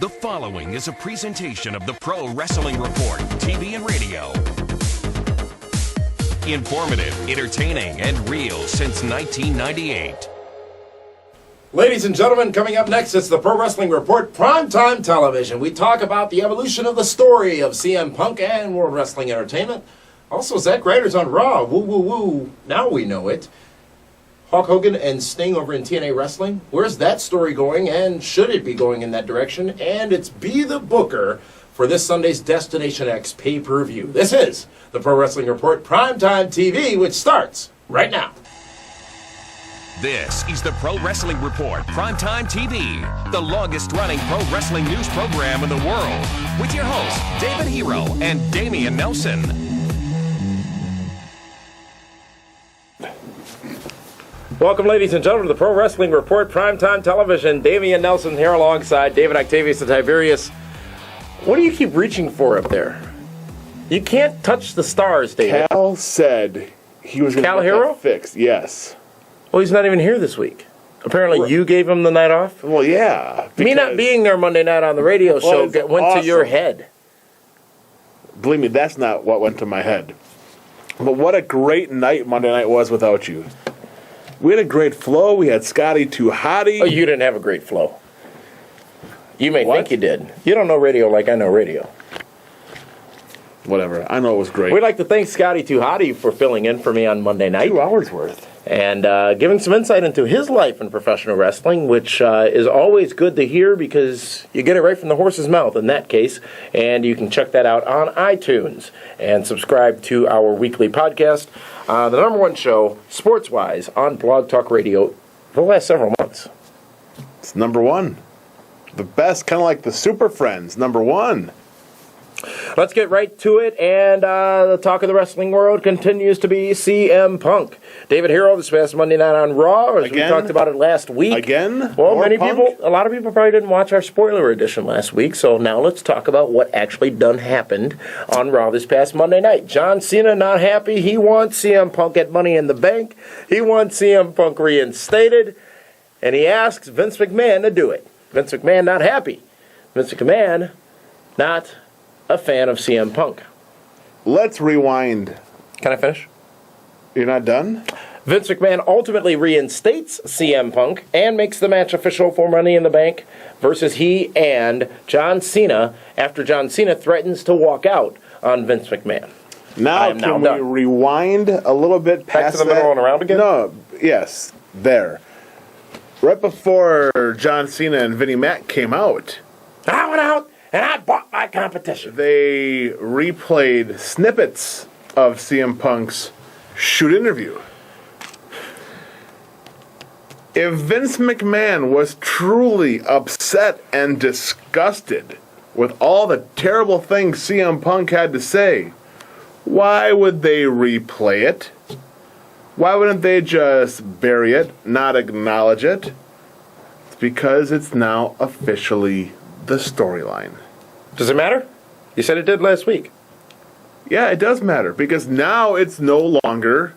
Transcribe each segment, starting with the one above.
The following is a presentation of the Pro Wrestling Report, TV and radio. Informative, entertaining, and real since 1998. Ladies and gentlemen, coming up next, it's the Pro Wrestling Report Primetime Television. We talk about the evolution of the story of CM Punk and World Wrestling Entertainment. Also, Zack Ryder's on Raw. Woo, woo, woo. Now we know it. Hulk Hogan and Sting over in TNA Wrestling. Where's that story going, and should it be going in that direction? And it's Be the Booker for this Sunday's Destination X pay-per-view. This is the Pro Wrestling Report Primetime TV, which starts right now. This is the Pro Wrestling Report Primetime TV, the longest-running pro wrestling news program in the world, with your hosts, David Hero and Damian Nelson. Welcome, ladies and gentlemen, to the Pro Wrestling Report Primetime Television. Damian Nelson here alongside David Octavius and Tiberius. What do you keep reaching for up there? You can't touch the stars, David. Cal said he was going to get that fixed. Yes. Well, he's not even here this week. Apparently, you gave him the night off? Well, yeah. Me not being there Monday night on the radio show went to your head. Believe me, that's not what went to my head. But what a great night Monday night was without you. We had a great flow. We had Scotty Too Hottie. Oh, you didn't have a great flow. You may think you did. You don't know radio like I know radio. Whatever. I know it was great. We'd like to thank Scotty Too Hottie for filling in for me on Monday night. 2 hours worth. And giving some insight into his life in professional wrestling, which is always good to hear because you get it right from the horse's mouth in that case. And you can check that out on iTunes and subscribe to our weekly podcast, the number one show, sports-wise, on Blog Talk Radio for the last several months. It's number one. The best, kind of like the Super Friends, number one. Let's get right to it, and the talk of the wrestling world continues to be CM Punk. David Hero this past Monday night on Raw, as we talked about it last week. Again? Well, a lot of people probably didn't watch our spoiler edition last week, so now let's talk about what actually done happened on Raw this past Monday night. John Cena not happy. He wants CM Punk at Money in the Bank. He wants CM Punk reinstated, and he asks Vince McMahon to do it. Vince McMahon not happy. Vince McMahon not a fan of CM Punk. Let's rewind. Can I finish? You're not done? Vince McMahon ultimately reinstates CM Punk and makes the match official for Money in the Bank versus he and John Cena after John Cena threatens to walk out on Vince McMahon. Now, can we rewind a little bit past back to the middle and around again? No, yes, there. Right before John Cena and Vinnie Mac came out. I went out and I bought my competition. They replayed snippets of CM Punk's shoot interview. If Vince McMahon was truly upset and disgusted with all the terrible things CM Punk had to say, why would they replay it? Why wouldn't they just bury it, not acknowledge it? It's because it's now officially the storyline. Does it matter? You said it did last week. Yeah, it does matter because now it's no longer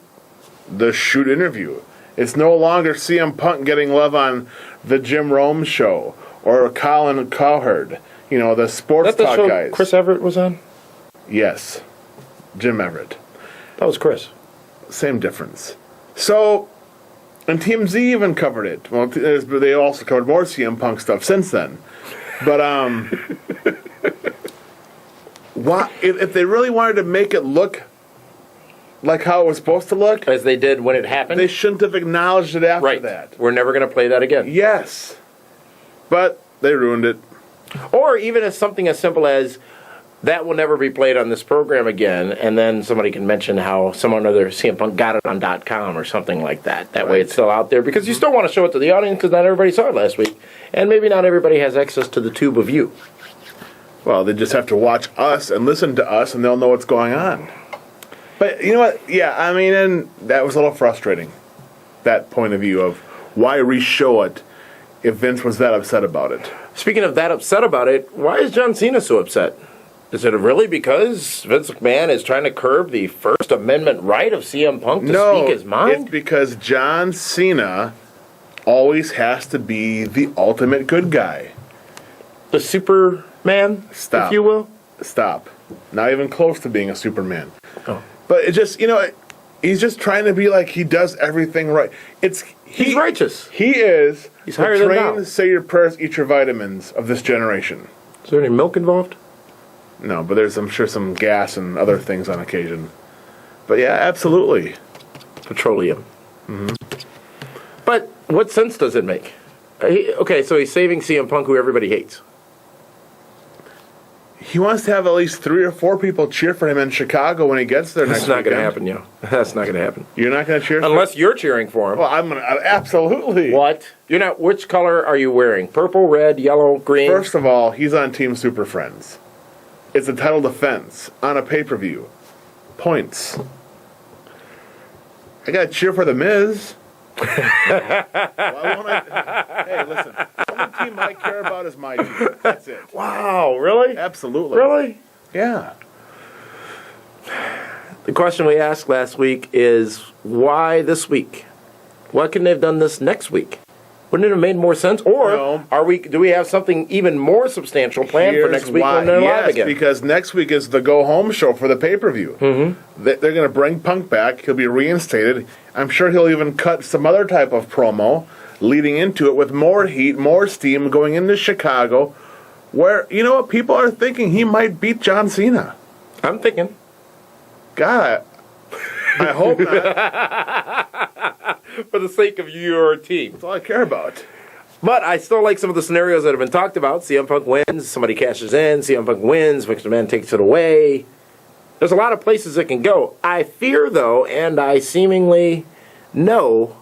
the shoot interview. It's no longer CM Punk getting love on the Jim Rome show or Colin Cowherd, the sports talk talk show guys. Chris Everett was on? Yes, Jim Everett. That was Chris. Same difference. So, and TMZ even covered it. Well, they also covered more CM Punk stuff since then. But why, if they really wanted to make it look like how it was supposed to look, as they did when it happened, they shouldn't have acknowledged it after that. We're never going to play that again. Yes, but they ruined it. Or even as something as simple as that will never be played on this program again, and then somebody can mention how someone other CM Punk got it on .com or something like that. That way it's still out there, because you still want to show it to the audience, because not everybody saw it last week, and maybe not everybody has access to the tube of you. Well, they just have to watch us and listen to us, and they'll know what's going on. But you know what? Yeah, I mean, and that was a little frustrating, that point of view of why re-show it if Vince was that upset about it. Speaking of that upset about it, why is John Cena so upset? Is it really because Vince McMahon is trying to curb the First Amendment right of CM Punk to speak his mind? No, it's because John Cena always has to be the ultimate good guy. the Superman, Stop. if you will? Stop. Not even close to being a Superman. Oh. But it just, he's just trying to be like he does everything right. He's righteous. He is He's the higher than thou. trained, say your prayers, eat your vitamins of this generation. Is there any milk involved? No, but there's, I'm sure, some gas and other things on occasion. But yeah, absolutely. Petroleum. But what sense does it make? Okay, so he's saving CM Punk, who everybody hates. He wants to have at least 3 or 4 people cheer for him in Chicago when he gets there That's next not going to weekend. happen, That's not going to happen. You're not going to cheer for him? Unless you're cheering for him. Well, I'm going to, absolutely. What? You're not. Which color are you wearing? Purple, red, yellow, green? First of all, he's on Team Super Friends. It's a title defense on a pay-per-view. Points. I got to cheer for The Miz. Why won't I? Hey, listen. The only team I care about is my team. That's it. Wow, really? Absolutely. Really? Yeah. The question we asked last week is, why this week? Why couldn't they have done this next week? Wouldn't it have made more sense? Or No. do we have something even more substantial planned for next week when they're live again? Because next week is the go-home show for the pay-per-view. Mm-hmm. They're going to bring Punk back. He'll be reinstated. I'm sure he'll even cut some other type of promo leading into it with more heat, more steam going into Chicago, where, you know what, people are thinking he might beat John Cena. I'm thinking. God, I hope not. For the sake of your team. That's all I care about. But I still like some of the scenarios that have been talked about. CM Punk wins, somebody cashes in, CM Punk wins, Vince McMahon takes it away. There's a lot of places it can go. I fear, though, and I seemingly know,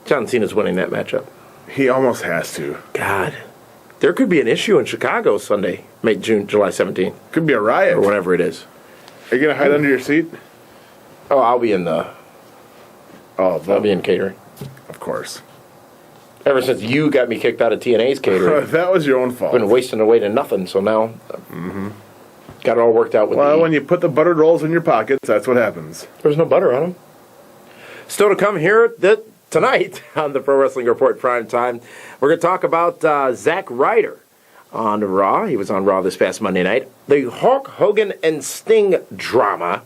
John Cena's winning that matchup. He almost has to. God. There could be an issue in Chicago Sunday, July 17th, Could be a riot. or whatever it is. Are you going to hide under your seat? Oh, I'll be in catering. Of course. Ever since you got me kicked out of TNA's catering, That was your own fault. I've been wasting away to nothing, so now got it all worked out with Well, the... when you put the buttered rolls in your pockets, that's what happens. There's no butter on them. Still to come here tonight on the Pro Wrestling Report Prime Time, we're going to talk about Zack Ryder on Raw. He was on Raw this past Monday night. The Hulk Hogan and Sting drama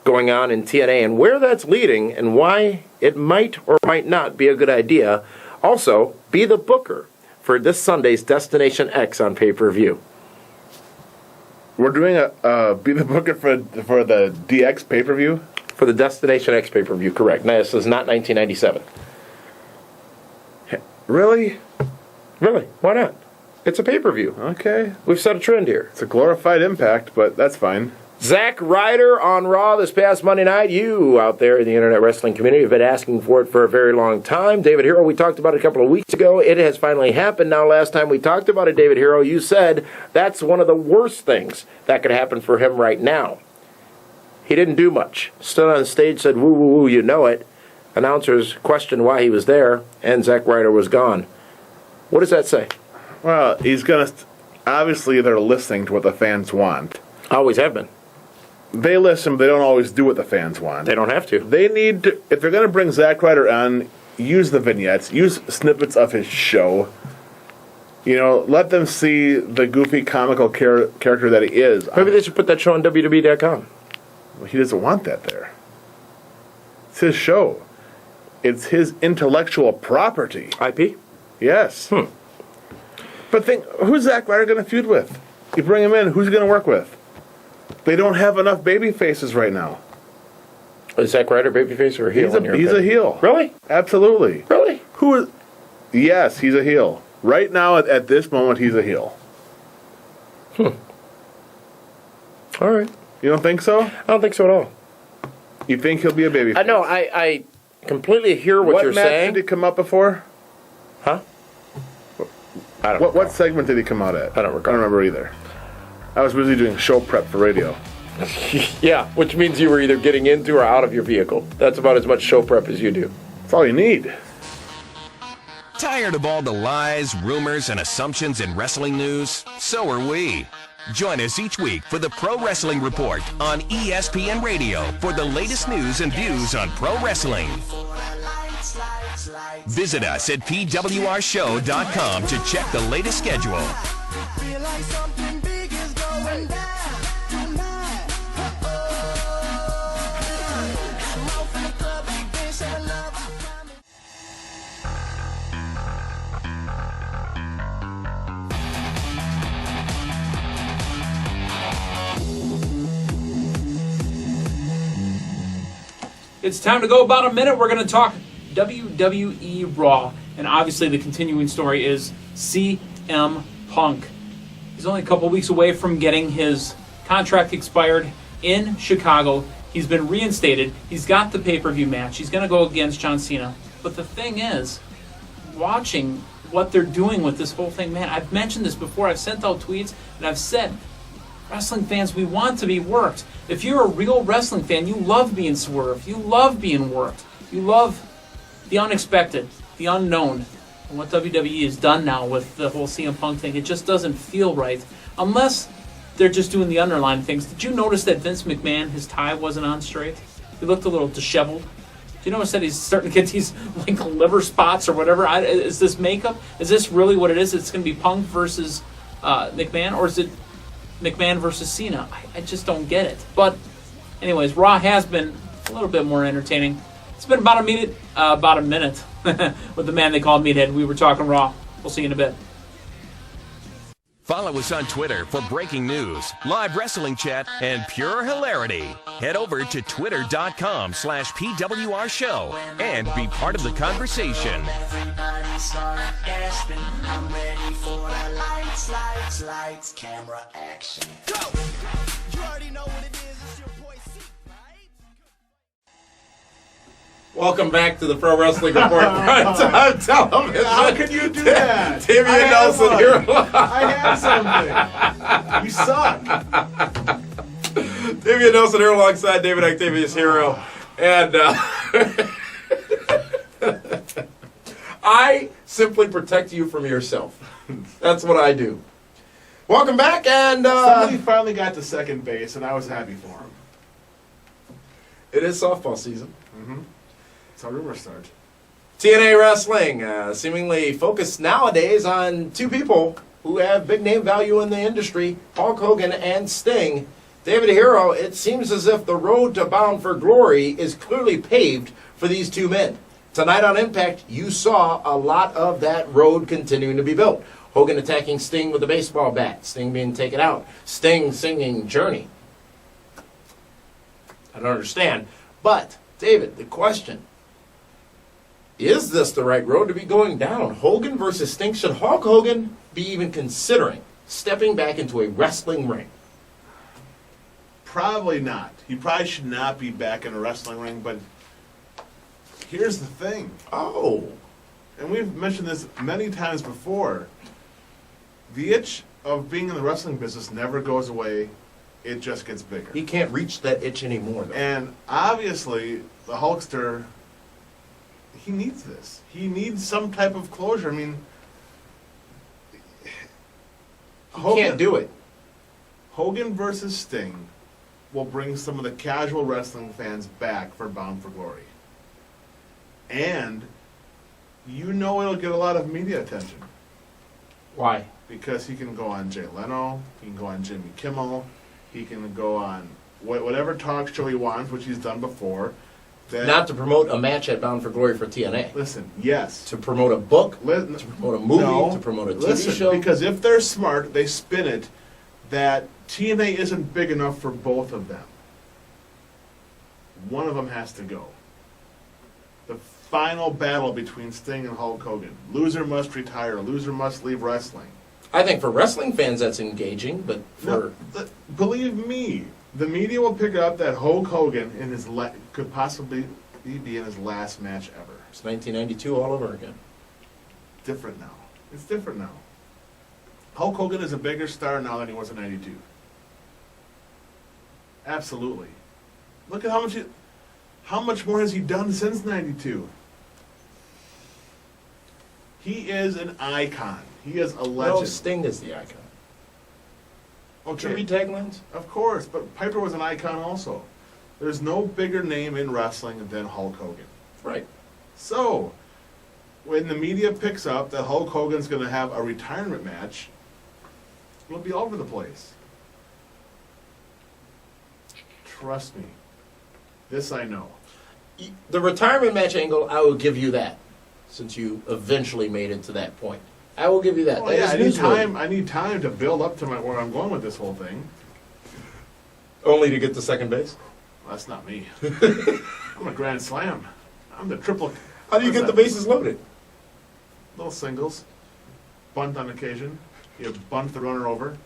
going on in TNA and where that's leading and why it might or might not be a good idea. Also, be the booker for this Sunday's Destination X on pay-per-view. We're doing a be the booker for the DX pay-per-view? For the Destination X pay-per-view, correct. Now, this is not 1997. Really? Really? Why not? It's a pay-per-view. Okay. We've set a trend here. It's a glorified Impact, but that's fine. Zack Ryder on Raw this past Monday night. You out there in the internet wrestling community have been asking for it for a very long time. David Hero, we talked about it a couple of weeks ago. It has finally happened. Now, last time we talked about it, David Hero, you said that's one of the worst things that could happen for him right now. He didn't do much. Stood on stage, said, woo, woo, woo, you know it. Announcers questioned why he was there, and Zack Ryder was gone. What does that say? Well, he's going to... Obviously, they're listening to what the fans want. Always have been. They listen, but they don't always do what the fans want. They don't have to. They need to... If they're going to bring Zack Ryder on, use the vignettes. Use snippets of his show. You know, let them see the goofy, comical character that he is. Maybe they should put that show on WWE.com. He doesn't want that there. It's his show. It's his intellectual property. IP? Yes. But think, who's Zack Ryder going to feud with? You bring him in, who's he going to work with? They don't have enough baby faces right now. Is Zack Ryder babyface or a heel? He's a heel. Really? Absolutely. Really? Who is... Yes, he's a heel. Right now, at this moment, he's a heel. All right. You don't think so? I don't think so at all. You think he'll be a baby? I know. I completely hear what you're match saying. did he come up before? Huh? I don't What segment did he come out at? I don't recall. I don't remember either. I was busy doing show prep for radio. Yeah, which means you were either getting into or out of your vehicle. That's about as much show prep as you do. That's all you need. Tired of all the lies, rumors, and assumptions in wrestling news? So are we. Join us each week for the Pro Wrestling Report on ESPN Radio for the latest news and views on pro wrestling. Visit us at pwrshow.com to check the latest schedule. Feel like something big is going down tonight. I'm out from the club, big bitch, and love, I promise. It's time to go about a minute. We're going to talk WWE Raw. And obviously the continuing story is CM Punk. He's only a couple weeks away from getting his contract expired in Chicago. He's been reinstated. He's got the pay-per-view match. He's going to go against John Cena. But the thing is, watching what they're doing with this whole thing, man, I've mentioned this before. I've sent out tweets, and I've said, wrestling fans, we want to be worked. If you're a real wrestling fan, you love being swerved. You love being worked. You love the unexpected, the unknown. And what WWE has done now with the whole CM Punk thing, it just doesn't feel right. Unless they're just doing the underlying things. Did you notice that Vince McMahon, his tie wasn't on straight? He looked a little disheveled. Do you notice that he's starting to get these like liver spots or whatever? Is this makeup? Is this really what it is? It's going to be Punk versus McMahon? Or is it McMahon versus Cena? I just don't get it. But anyways, Raw has been a little bit more entertaining. It's been about a minute with the man they called Meathead. We were talking Raw. We'll see you in a bit. Follow us on Twitter for breaking news, live wrestling chat, and pure hilarity. Head over to twitter.com/PWR Show and be part of the conversation. Everybody start gasping. I'm ready for the lights, camera, action. Go! You already know what it is. It's your boy C, right? Welcome back to the Pro Wrestling Report Primetime Television. How can you do that? Damian Nelson here. I have something. You suck. Damian Nelson here alongside David Octavius Hero. And I simply protect you from yourself. That's what I do. Welcome back, and Somebody finally got to second base, and I was happy for him. it is softball season. That's how rumors start. TNA Wrestling seemingly focused nowadays on two people who have big name value in the industry, Hulk Hogan and Sting. David Hero, it seems as if the road to Bound for Glory is clearly paved for these two men. Tonight on Impact, you saw a lot of that road continuing to be built. Hogan attacking Sting with a baseball bat, Sting being taken out, Sting singing Journey. I don't understand. But, David, the question, is this the right road to be going down? Hogan versus Sting. Should Hulk Hogan be even considering stepping back into a wrestling ring? Probably not. He probably should not be back in a wrestling ring, but here's the thing. Oh. And we've mentioned this many times before. The itch of being in the wrestling business never goes away. It just gets bigger. He can't reach that itch anymore, though. And obviously, the Hulkster, he needs this. He needs some type of closure. I mean, He can't do it. Hogan versus Sting will bring some of the casual wrestling fans back for Bound for Glory. And you know it'll get a lot of media attention. Why? Because he can go on Jay Leno, he can go on Jimmy Kimmel, he can go on whatever talk show he wants, which he's done before. Not to promote a match at Bound for Glory for TNA. Listen, yes. To promote a book, Listen, to promote a movie, no, to promote a TV listen, show. Because if they're smart, they spin it that TNA isn't big enough for both of them. One of them has to go. The final battle between Sting and Hulk Hogan. Loser must retire. Loser must leave wrestling. I think for wrestling fans that's engaging, but for... No, believe me, the media will pick up that Hulk Hogan could possibly be in his last match ever. It's 1992 all over again. Different now. It's different now. Hulk Hogan is a bigger star now than he was in '92. Absolutely. Look at how much more has he done since '92? He is an icon. He is a legend. No, Sting is the icon. Okay. Should we taglines? Of course, but Piper was an icon also. There's no bigger name in wrestling than Hulk Hogan. Right. So, when the media picks up that Hulk Hogan's going to have a retirement match, It'll be all over the place. Trust me. This I know. The retirement match angle, I will give you that, since you eventually made it to that point. I will give you that. Oh, That yeah, is newsworthy. I need time to build up to where I'm going with this whole thing. Only to get to second base? Well, that's not me. I'm a grand slam. I'm the triple. How do you get the bases loaded? Little singles. Bunt on occasion. You bunt the runner over.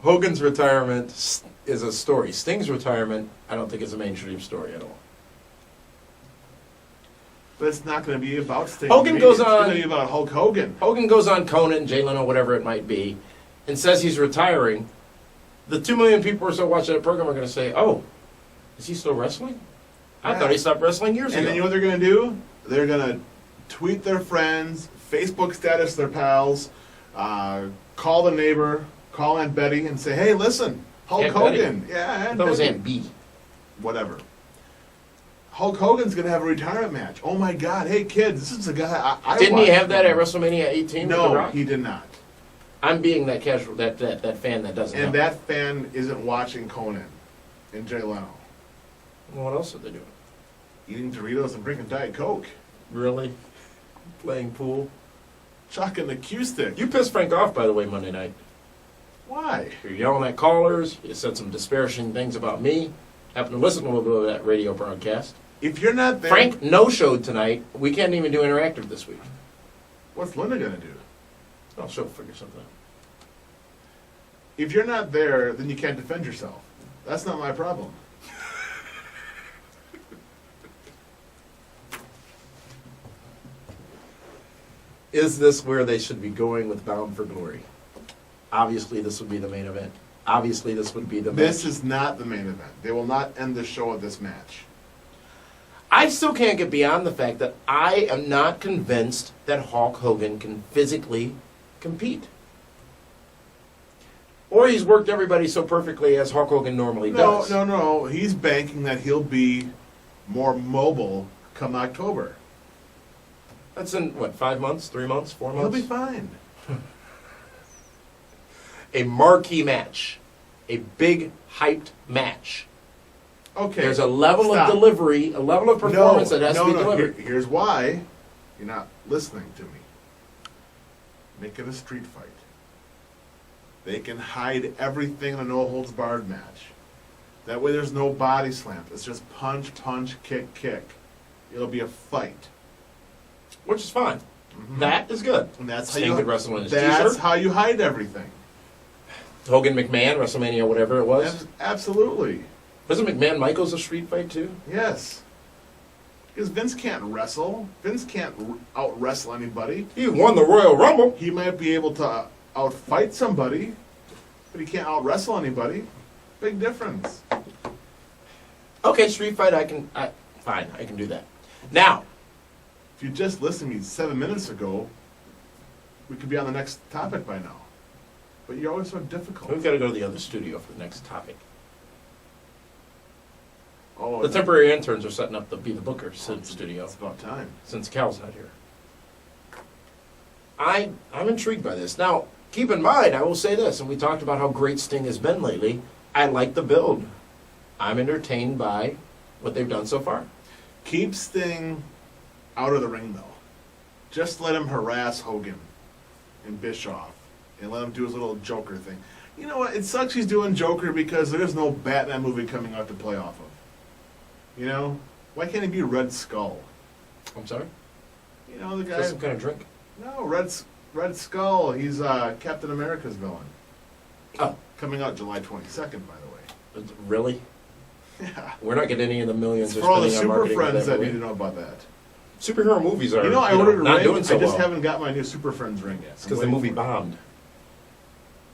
Hogan's retirement is a story. Sting's retirement, I don't think is a mainstream story at all. But it's not going to be about Sting. Hogan goes It's on- going to be about Hulk Hogan. Hogan goes on Conan, Jay Leno, whatever it might be, and says he's retiring. The 2 million people or so watching that program are going to say, oh, is he still wrestling? I Yeah. thought he stopped wrestling years And ago. then you know what they're going to do? They're going to tweet their friends, Facebook status their pals, call the neighbor, call Aunt Betty, and say, "Hey, listen, Hulk Aunt Betty? Hogan." Yeah, I Aunt thought it was Betty. Aunt B. Whatever. Hulk Hogan's going to have a retirement match. Oh my God! Hey kids, this is a guy I Didn't he watched. have that at WrestleMania 18 with The No, Rock? he did not. I'm being that casual, that fan that doesn't And know. that fan isn't watching Conan and Jay Leno, What else are they doing? eating Doritos and drinking Diet Coke, Really? Playing pool? chucking the cue stick. You pissed Frank off, by the way, Monday night. Why? You're yelling at callers. You said some disparaging things about me. Happened to listen to a little bit of that radio broadcast. If you're not there, Frank no-showed tonight. We can't even do interactive this week. what's Linda going to do? Oh, she'll figure something out. If you're not there, then you can't defend yourself. That's not my problem. Is this where they should be going with Bound for Glory? Obviously, this would be the main event. Obviously, this would be the This match. is not the main event. They will not end the show with this match. I still can't get beyond the fact that I am not convinced that Hulk Hogan can physically compete. Or he's worked everybody so perfectly as Hulk Hogan normally does. No. He's banking that he'll be more mobile come October. That's in, what, 5 months, 3 months, 4 He'll months? be fine. A marquee match. A big, hyped match. Okay. There's a level stop. of delivery, a level of performance that has to be delivered. Here's why you're not listening to me. Make it a street fight. They can hide everything in a no-holds-barred match. That way there's no body slam. It's just punch, punch, kick, kick. It'll be a fight. Which is fine. That is good. And that's Sting how could wrestle in his That's t-shirt. how you hide everything. Hogan McMahon, WrestleMania, whatever it was. Absolutely. Wasn't McMahon Michaels a street fight too? Yes. Because Vince can't wrestle. Vince can't out-wrestle anybody. He won the Royal Rumble. He might be able to out-fight somebody, but he can't out-wrestle anybody. Big difference. Okay, street fight, fine, I can do that. Now, If you just listened to me 7 minutes ago, we could be on the next topic by now. But you're always so difficult. we've got to go to the other studio for the next topic. Oh, The temporary interns are setting up to be the bookers in the studio It's about time. since Cal's not here. I'm intrigued by this. Now, keep in mind, I will say this, and we talked about how great Sting has been lately. I like the build. I'm entertained by what they've done so far. Keep Sting out of the ring, though. Just let him harass Hogan and Bischoff, and let him do his little Joker thing. You know what? It sucks he's doing Joker because there's no Batman movie coming out to play off of. You know? Why can't he be Red Skull? I'm sorry? You know, the guy... Just some kind of drink? No, Red Skull. He's Captain America's villain. Oh, Coming out July 22nd, by the way. really? Yeah. We're not getting any of the millions It's they're for all the spending on Super marketing Friends for that that need to movie. know about that. Superhero movies are You know, I ordered a not ring. doing so I just well. haven't got my new Super Friends ring yet. It's because the I'm movie waiting for it. bombed.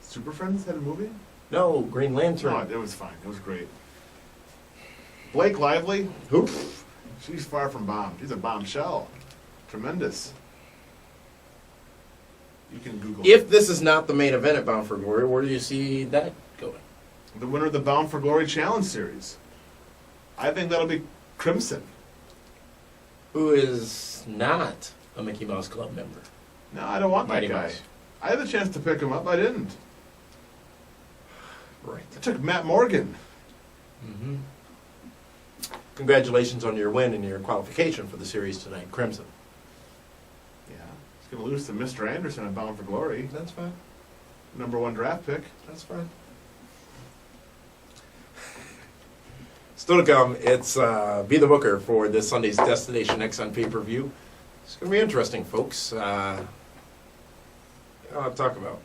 Super Friends had a movie? No, Green Lantern. No, it was fine. It was great. Blake Lively? Who? She's far from bomb. She's a bombshell. Tremendous. You can Google If this is not the main event at Bound for Glory, where do you see that going? the winner of the Bound for Glory Challenge Series. I think that'll be Crimson. Who is not a Mickey Mouse Club member? No, I don't want Mighty that guy. Mouse. I had the chance to pick him up. I didn't. Right. I took Matt Morgan. Congratulations on your win and your qualification for the series tonight, Crimson. Yeah. He's going to lose to Mr. Anderson at Bound for Glory. That's fine. #1 draft pick. That's fine. Still to come, it's Be the Booker for this Sunday's Destination X on pay-per-view. It's going to be interesting, folks. I'll talk about.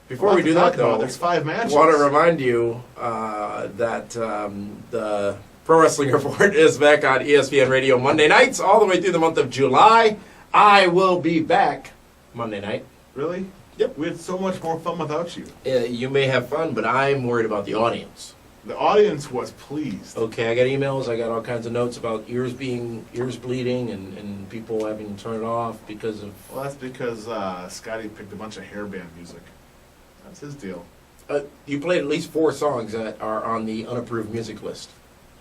Before we do that, though, there's 5 matches. I want to remind you that the Pro Wrestling Report is back on ESPN Radio Monday nights all the way through the month of July. I will be back Monday night. Really? Yep. We had so much more fun without you. You may have fun, but I'm worried about the audience. The audience was pleased. Okay, I got emails, I got all kinds of notes about ears bleeding and people having to turn it off because of... Well, that's because Scotty picked a bunch of hairband music. That's his deal. You played at least 4 songs that are on the unapproved music list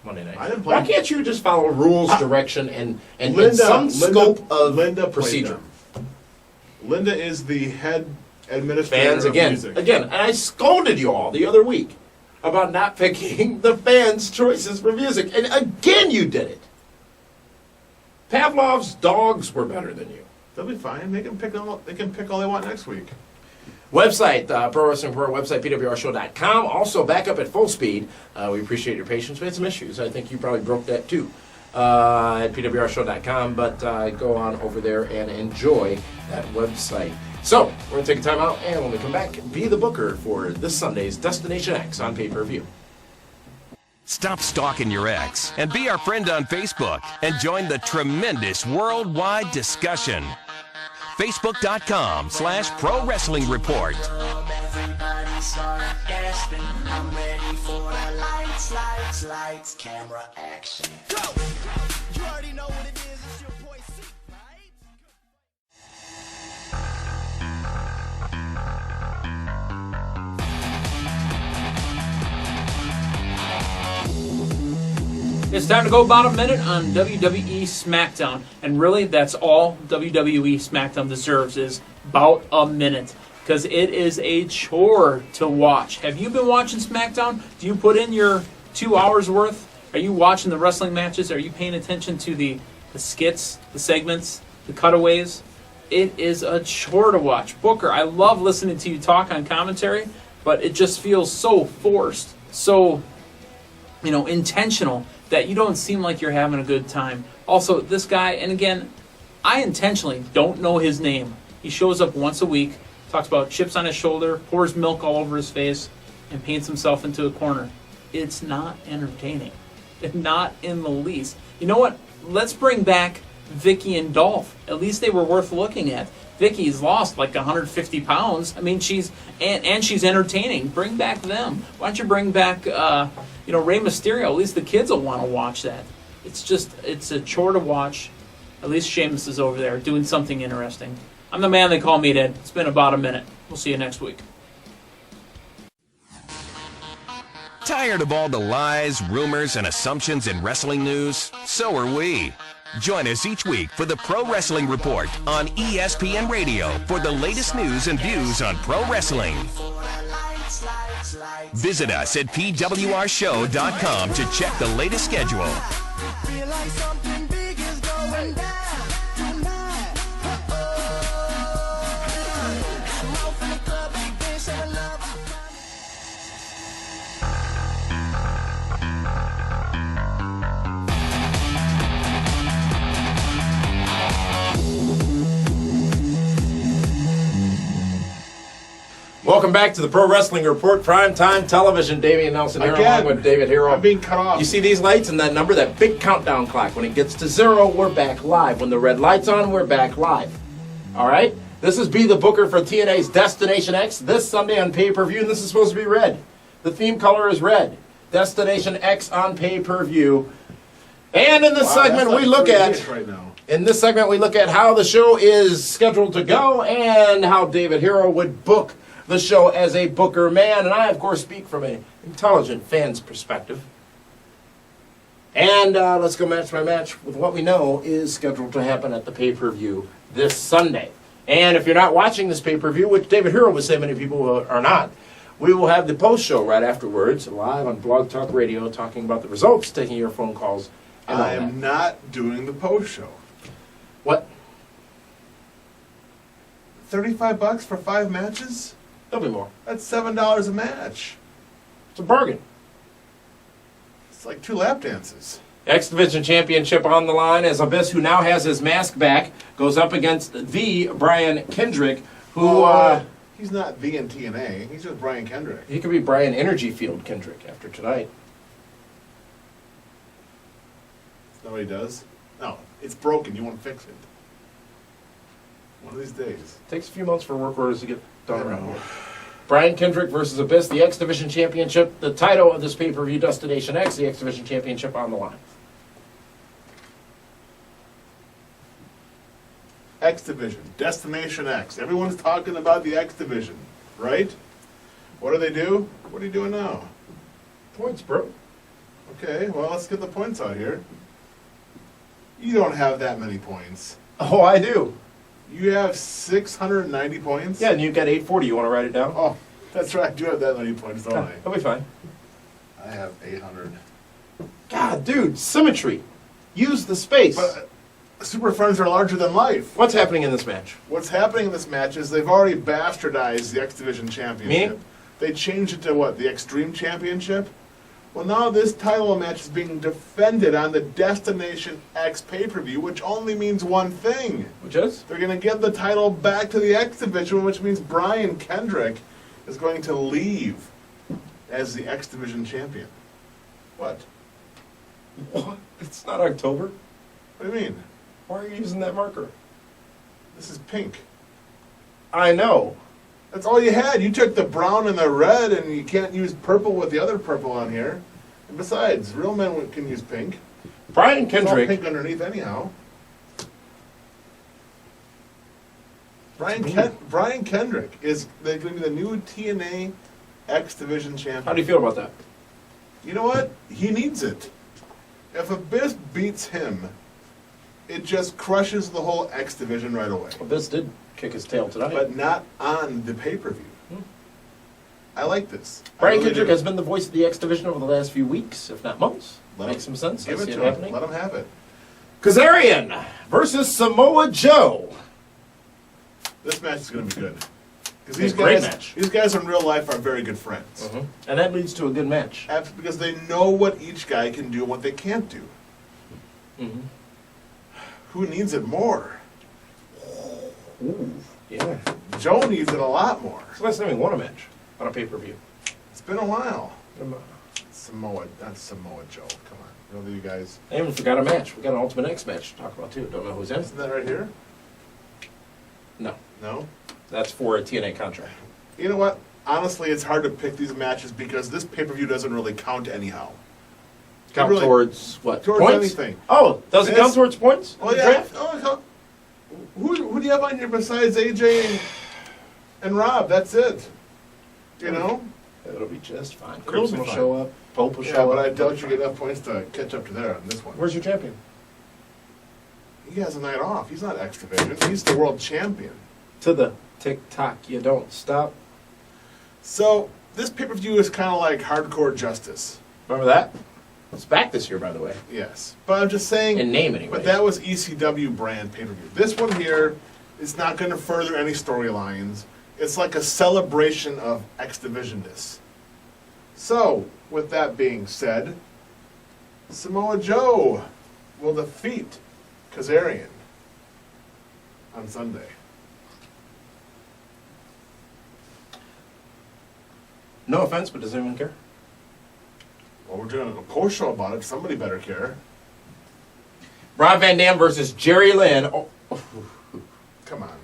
Monday night. I didn't play. Why can't you just follow rules, direction, and Linda, some scope of Linda procedure? them. Linda is the head administrator Fans, of again, music. and I scolded you all the other week about not picking the fans' choices for music, and again you did it. Pavlov's dogs were better than you. They'll be fine. They can pick all they want next week. Website, Pro Wrestling Report website, pwrshow.com. Also back up at full speed. We appreciate your patience. We had some issues. I think you probably broke that too at pwrshow.com. But go on over there and enjoy that website. So, we're going to take a time out, and when we come back, be the booker for this Sunday's Destination X on pay-per-view. Stop stalking your ex and be our friend on Facebook and join the tremendous worldwide discussion. Facebook.com/Pro Wrestling Report. Everybody start gasping. I'm ready for the lights, camera, action. Go! You already know what it is. It's your boy C, right? It's time to go about a minute on WWE SmackDown. And really, that's all WWE SmackDown deserves is about a minute. Because it is a chore to watch. Have you been watching SmackDown? Do you put in your 2 hours worth? Are you watching the wrestling matches? Are you paying attention to the skits, the segments, the cutaways? It is a chore to watch. Booker, I love listening to you talk on commentary, but it just feels so forced, so intentional, that you don't seem like you're having a good time. Also, this guy, and again, I intentionally don't know his name. He shows up once a week, talks about chips on his shoulder, pours milk all over his face, and paints himself into a corner. It's not entertaining. Not in the least. You know what? Let's bring back Vicky and Dolph. At least they were worth looking at. Vicky's lost like 150 pounds. I mean, she's entertaining. Bring back them. Why don't you bring back Rey Mysterio? At least the kids will want to watch that. It's a chore to watch. At least Sheamus is over there doing something interesting. I'm the man they call Meathead. It's been about a minute. We'll see you next week. Tired of all the lies, rumors, and assumptions in wrestling news? So are we. Join us each week for the Pro Wrestling Report on ESPN Radio for the latest news and views on pro wrestling. Visit us at pwrshow.com to check the latest schedule. Feel like something big is going down tonight. I'm off in the club, big bitch, showing love. Welcome back to the Pro Wrestling Report, Primetime Television. Damian Nelson here along with David Hero. I'm being cut off. You see these lights and that number, that big countdown clock. When it gets to 0, we're back live. When the red light's on, we're back live. All right? This is Be the Booker for TNA's Destination X this Sunday on pay-per-view, and this is supposed to be red. The theme color is red. Destination X on pay-per-view. And in this segment, we look at... right now. In this segment, we look at how the show is scheduled to go and how David Hero would book the show as a booker man. And I, of course, speak from an intelligent fan's perspective. And let's go match by match with what we know is scheduled to happen at the pay-per-view this Sunday. And if you're not watching this pay-per-view, which David Hero would say many people are not, we will have the post-show right afterwards, live on Blog Talk Radio, talking about the results, taking your phone calls. And all I am not doing the post show. What? $35 for 5 matches? There'll be more. That's $7 a match. It's a bargain. It's like 2 lap dances. X Division Championship on the line as Abyss, who now has his mask back, goes up against the Brian Kendrick, who He's not the in TNA. He's just Brian Kendrick. he could be Brian Energy Field Kendrick after tonight. Is that what he does? No, it's broken. You won't fix it. One of these days. Takes a few months for work orders to get done I around know. here. Brian Kendrick versus Abyss, the X Division Championship, the title of this pay-per-view, Destination X, the X Division Championship on the line. X Division, Destination X. Everyone's talking about the X Division, right? What do? What are you doing now? Points, bro. Okay, well, let's get the points out here. You don't have that many points. Oh, I do. You have 690 points? Yeah, and you've got 840. You want to write it down? Oh, that's right. I do have that many points, don't I? That'll be fine. I have 800. God, dude, symmetry. Use the space. But Super Friends are larger than life. What's happening in this match? What's happening in this match is they've already bastardized the X Division Championship. Meaning? They changed it to what? The Extreme Championship? Well, now this title match is being defended on the Destination X pay-per-view, which only means one thing. Which is? They're going to give the title back to the X Division, which means Brian Kendrick is going to leave as the X Division champion. What? What? It's not October. What do you mean? Why are you using that marker? This is pink. I know. That's all you had. You took the brown and the red, and you can't use purple with the other purple on here. And besides, real men can use pink. Brian It's all Kendrick. pink underneath anyhow. Brian Kendrick is going to be the new TNA X Division champion. How do you feel about that? You know what? He needs it. If Abyss beats him, it just crushes the whole X Division right away. Abyss did kick his tail tonight. But not on the pay-per-view. I like this. I Brian really Kendrick do. has been the voice of the X Division over the last few weeks, if not months. Makes some sense. I Give it see to it him. happening. Let him have it. Kazarian versus Samoa Joe. This match is going to be good. Because It's a great match. these guys in real life are very good friends. And that leads to a good match. Because they know what each guy can do and what they can't do. Who needs it more? Ooh, yeah. Joe needs it a lot more. It's the last time he won a match on a pay-per-view. It's been a while. Samoa, not Samoa Joe. Come on. Really, you guys? I even forgot a match. We got an Ultimate X match to talk about, too. Don't know who's in. Isn't that right here? No. No? That's for a TNA contract. You know what? Honestly, it's hard to pick these matches because this pay-per-view doesn't really count anyhow. Count really- towards what? Towards points? anything. Oh, does it This- count towards points? Oh, The yeah. draft? Oh, who do you have on here besides AJ and Rob? That's it. You know? It'll be just fine. It'll Crimson be will fine. show up. Pope will Yeah, show but up. I doubt you get enough points to catch up to there on this one. Where's your champion? He has a night off. He's not X Division. He's the world champion. To the tick-tock. You don't stop. So, this pay-per-view is kind of like Hardcore Justice. Remember that? It's back this year, by the way. Yes. But I'm just saying... In name, anyway. But that was ECW brand pay-per-view. This one here is not going to further any storylines. It's like a celebration of X Divisionness. So, with that being said, Samoa Joe will defeat Kazarian on Sunday. No offense, but does anyone care? Well, we're doing a post show about it. Somebody better care. Rob Van Dam versus Jerry Lynn. Oh, Come on.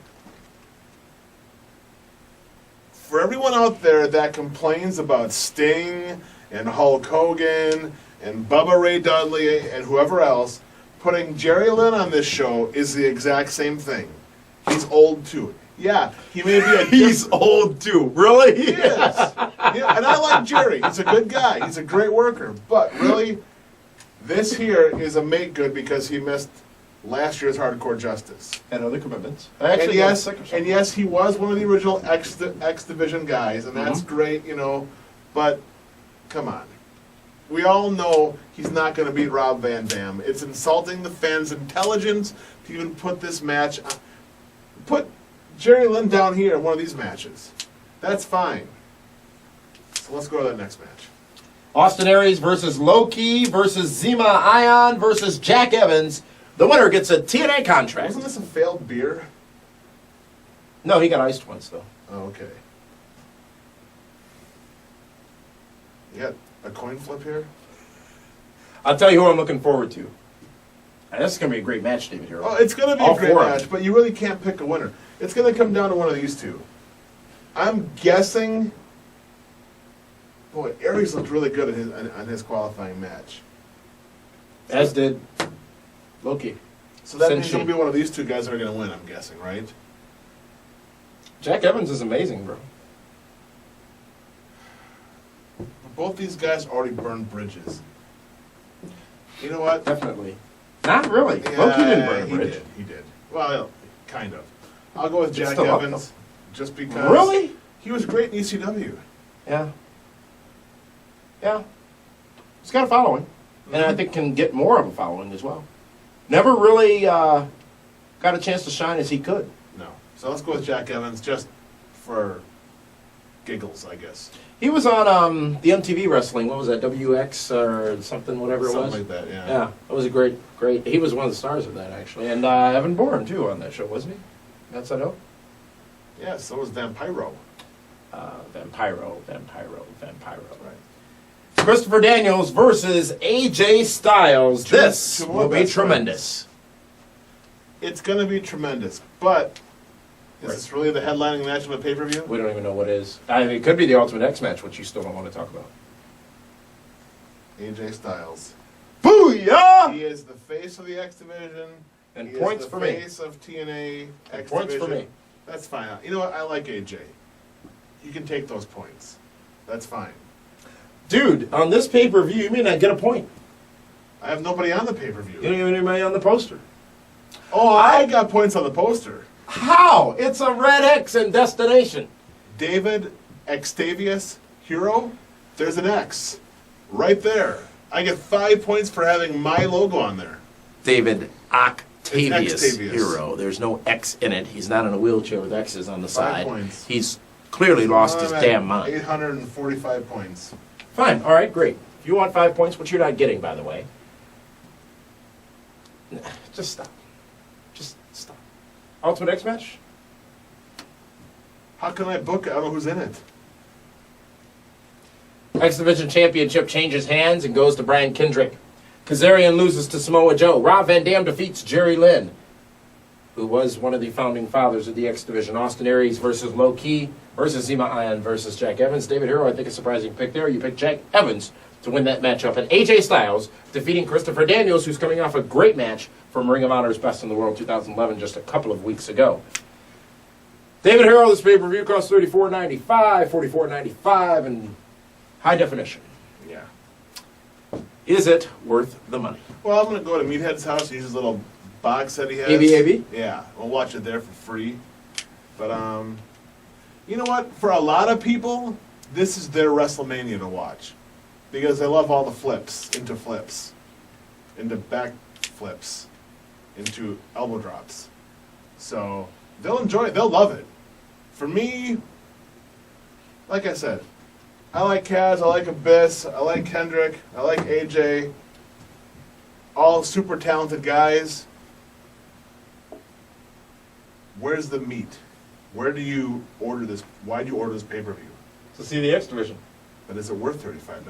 For everyone out there that complains about Sting and Hulk Hogan and Bubba Ray Dudley and whoever else, putting Jerry Lynn on this show is the exact same thing. He's old too. Yeah, he may be a he's old too. Really? He is. Yeah, and I like Jerry. He's a good guy. He's a great worker. But really, this here is a make good because he missed last year's Hardcore Justice. And other commitments. And yes, got sick or something. he was one of the original X Division guys, and that's great, but come on. We all know he's not going to beat Rob Van Dam. It's insulting the fans' intelligence to even put this match on. Put Jerry Lynn down here in one of these matches. That's fine. So let's go to that next match. Austin Aries versus Loki versus Zima Ion versus Jack Evans. The winner gets a TNA contract. Wasn't this a failed beer? No, he got iced once, though. Oh, okay. You got a coin flip here? I'll tell you who I'm looking forward to. And this is going to be a great match, David Hero. Oh, it's going to be All a great four of them. match, but you really can't pick a winner. It's going to come down to one of these two. I'm guessing... Boy, Aries looked really good on his qualifying match. As did Loki. So that means Senshi. it's going to be one of these two guys that are going to win, I'm guessing, right? Jack Evans is amazing, bro. Both these guys already burned bridges. You know what? Definitely. Not really. Yeah, Loki didn't burn a he bridge. did. He did. Well, kind of. I'll go with It's Jack still up, Evans, just because Really? he was great in ECW. Yeah. Yeah. He's got a following. And I think can get more of a following as well. Never really got a chance to shine as he could. No. So let's go with Jack Evans, just for giggles, I guess. He was on the MTV wrestling. What was that? WX or something, whatever it was. Something like that, yeah. Yeah, that was a great. He was one of the stars of that actually, and Evan Bourne too on that show, wasn't he? That's that. Yeah, so was Vampiro. Vampiro. Right. Christopher Daniels versus AJ Styles. This will be tremendous. It's going to be tremendous, but is Right. this really the headlining match of a pay-per-view? We don't even know what it is. I mean, it could be the Ultimate X match, which you still don't want to talk about. AJ Styles. Booyah! He is the face of the X Division. And He points is for the me. face of TNA X Points for Division. me. That's fine. You know what? I like AJ. You can take those points. That's fine. Dude, on this pay-per-view, you may not get a point. I have nobody on the pay-per-view. You don't even have anybody on the poster. Oh, I got points on the poster. How? It's a red X in Destination. David Xtavius Hero. There's an X. Right there. I get 5 points for having my logo on there. David Octavius It's Xtavius. Hero. There's no X in it. He's not in a wheelchair with X's on the 5 side. points. He's clearly lost his I'm at damn mind. 845 points. Fine. All right, great. If you want 5 points, which you're not getting, by the way, just stop. Just stop. Ultimate X match? How can I book it? I don't know who's in it. X Division Championship changes hands and goes to Brian Kendrick. Kazarian loses to Samoa Joe. Rob Van Dam defeats Jerry Lynn, who was one of the founding fathers of the X Division. Austin Aries versus Low Key versus Zima Ion versus Jack Evans. David Hero, I think a surprising pick there. You picked Jack Evans to win that matchup. And AJ Styles defeating Christopher Daniels, who's coming off a great match from Ring of Honor's Best in the World 2011 just a couple of weeks ago. David Hero, this pay-per-view costs $34.95, $44.95, and high definition. Yeah. Is it worth the money? Well, I'm going to go to Meathead's house and use his little box that he has. ABAB? Yeah, we'll watch it there for free. But, you know what? For a lot of people, this is their WrestleMania to watch. Because they love all the flips, into back flips, into elbow drops. So, they'll enjoy it. They'll love it. For me, like I said, I like Kaz, I like Abyss, I like Kendrick, I like AJ. All super talented guys. Where's the meat? Where do you order this? Why do you order this pay-per-view? To see the X Division. But is it worth $35?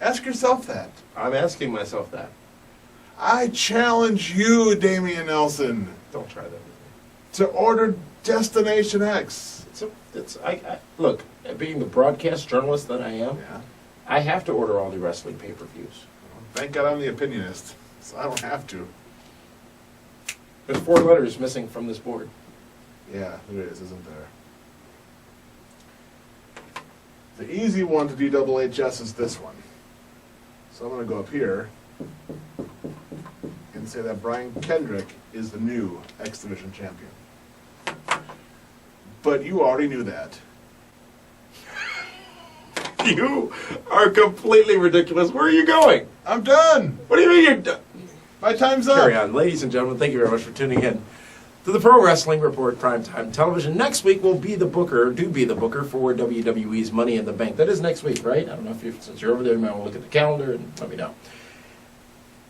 Ask yourself that. I'm asking myself that. I challenge you, Damian Nelson, Don't try that. to order Destination X. Look, being the broadcast journalist that I am, Yeah. I have to order all the wrestling pay-per-views. Thank God I'm the opinionist, so I don't have to. There's 4 letters missing from this board. Yeah, there is, isn't there? The easy one to DHHS is this one. So I'm going to go up here. and say that Brian Kendrick is the new X Division champion. But you already knew that. You are completely ridiculous. Where are you going? I'm done. What do you mean you're done? My time's up. Carry on. Ladies and gentlemen, thank you very much for tuning in to the Pro Wrestling Report Primetime Television. Next week will be the booker, for WWE's Money in the Bank. That is next week, right? I don't know if since you're over there, you might want to look at the calendar and let me know.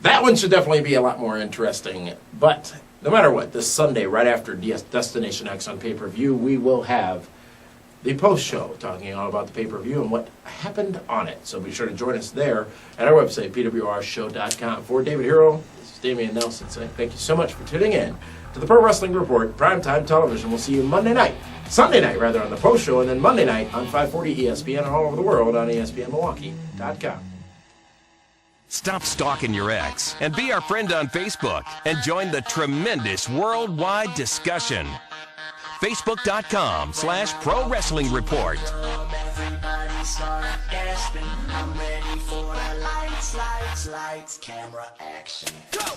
That one should definitely be a lot more interesting. But no matter what, this Sunday, right after Destination X on pay-per-view, we will have the post-show talking all about the pay-per-view and what happened on it. So be sure to join us there at our website, pwrshow.com. For David Hero, this is Damian Nelson saying thank you so much for tuning in to the Pro Wrestling Report Primetime Television. We'll see you Sunday night, on the post-show, and then Monday night on 540 ESPN and all over the world on ESPNMilwaukee.com. Stop stalking your ex and be our friend on Facebook and join the tremendous worldwide discussion. Facebook.com/Pro Wrestling Report. Everybody start gasping. I'm ready for the lights, camera, action. Go!